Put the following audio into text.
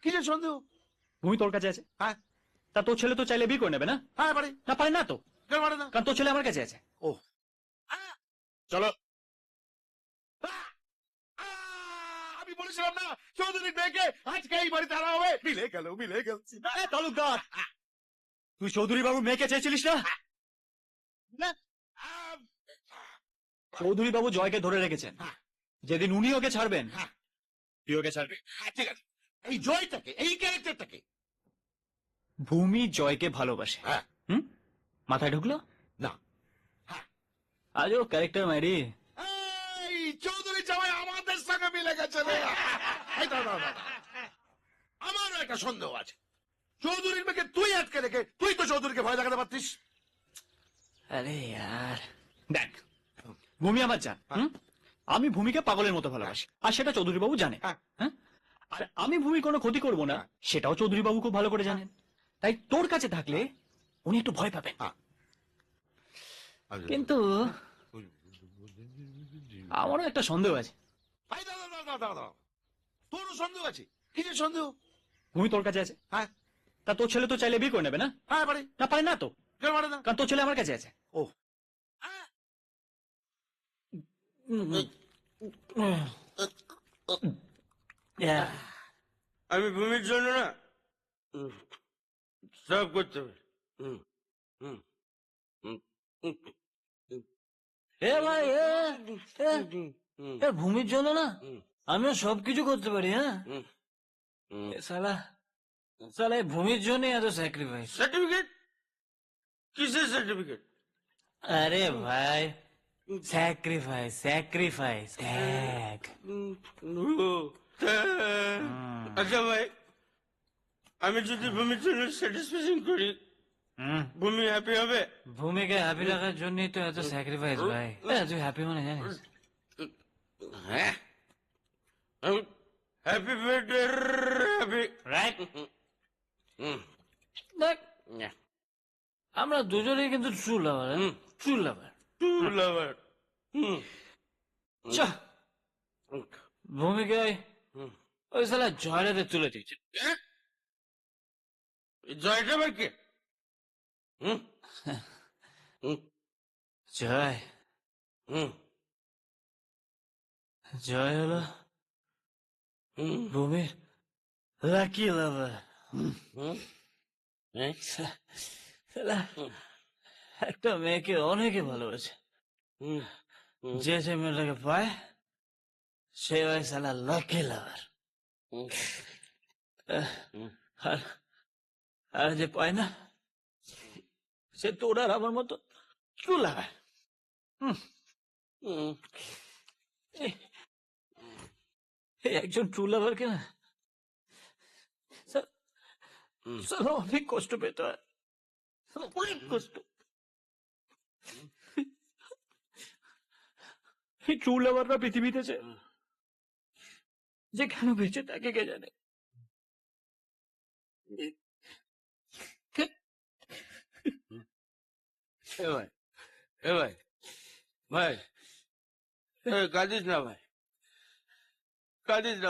কিসের সন্দেহ? ভূমি তোর কাছে আছে, হ্যাঁ তা তোর ছেলে তো চাইলে বিয়ে করে নেবে না? হ্যাঁ পারে। না পারে না তো, কেন পারে না? কারণ তোর ছেলে আমার কাছে আছে। ও চলো। আহ! আমি বলেছিলাম না চৌধুরীর মেয়েকে আজকে এই বাড়িতে আনা হবে। মিলে গেল মিলে গেল। তালুকদার, তুই চৌধুরী বাবু মেয়েকে চেয়েছিলিস না? না, আহ, চৌধুরী বাবু জয়কে ধরে রেখেছেন, হ্যাঁ। যেদিন উনি ওকে ছাড়বেন হ্যাঁ। তুই ওকে ছাড়বি। হ্যাঁ, ঠিক আছে। এই জয়টাকে, এই ক্যারেক্টারটাকে। ভূমি জয়কে ভালোবাসে, হ্যাঁ মাথায় ঢুকলো? না। হ্যাঁ আজও ক্যারেক্টার মাইরি। এই চৌধুরী জামাই আমাদের সঙ্গে মিলে গেছে রে। এই দাঁড়া, দাঁড়া, দাঁড়া। আমারও একটা সন্দেহ আছে। চৌধুরীর মেয়েকে তুই আটকে রেখে তুই তো চৌধুরীকে ভয় দেখাতে পারতিস। আরে यार দেখ, ভূমি আমার জান, আমি ভূমিকে পাগলের মতো ভালোবাসি, আর সেটা চৌধুরী বাবু জানে। হ্যাঁ। হ্যাঁ, আর আমি ভূমির কোনো ক্ষতি করব না সেটাও চৌধুরী বাবু খুব ভালো করে জানেন। তাই তোর কাছে থাকলে উনি একটু ভয় পাবেন। হ্যাঁ। কিন্তু আমারও একটা সন্দেহ আছে। এই দাঁড়া, দাঁড়া, দাঁড়া, দাঁড়া। তোরও সন্দেহ আছে? কিসের সন্দেহ? ভূমি তোর কাছে আছে, হ্যাঁ তা তোর ছেলে তো চাইলে বিয়ে করে নেবে না? হ্যাঁ পারে। না পারে না তো, কেন পারে না? কারণ তোর ছেলে আমার কাছে আছে। ও আমি ভূমির জন্য না সব করতে পারি। এ ভাই ভূমির জন্য না আমিও সবকিছু করতে পারি। হ্যাঁ এ সালা সালা এই ভূমির জন্য এত স্যাক্রিফাইস। সার্টিফিকেট? কিসের সার্টিফিকেট? আরে ভাই স্যাক্রিফাইস স্যাক্রিফাইস ত্যাগ। আচ্ছা ভাই, আমি যদি ভূমির জন্য স্যাটিসফ্যাকশন করি, ভূমি হ্যাপি হবে? ভূমিকে হ্যাপি রাখার জন্যই তো এত স্যাক্রিফাইস ভাই। তুই হ্যাপি মানে জানিস? হ্যাঁ, হ্যাপি বার্থডে হ্যাপি। রাইট। দেখ আমরা দুজনেই কিন্তু ট্রু লাভার। ট্রু লাভার। টু লাভার। চ ভূমিকে ওই সালা জয়রাতে তুলে দিয়েছে। জয়টা আবার কে? জয় জয় হলো ভূমির লাকি লাভার। একটা মেয়েকে অনেকে ভালোবাসে, যে সে মেয়েটাকে পায় সে হয় সালা লাকি লাভার। আর যে পায় না সে তোর আর আমার মতো ট্রু লাভার। একজন ট্রু লাভারকে না সালা অনেক কষ্ট পেতে হয়, অনেক কষ্ট। এই ট্রু লাভাররা পৃথিবীতে যে কেন বেঁচে তাকে কে জানে। এ ভাই, এ ভাই, ভাই, কাঁদিস না ভাই, কাঁদিস না।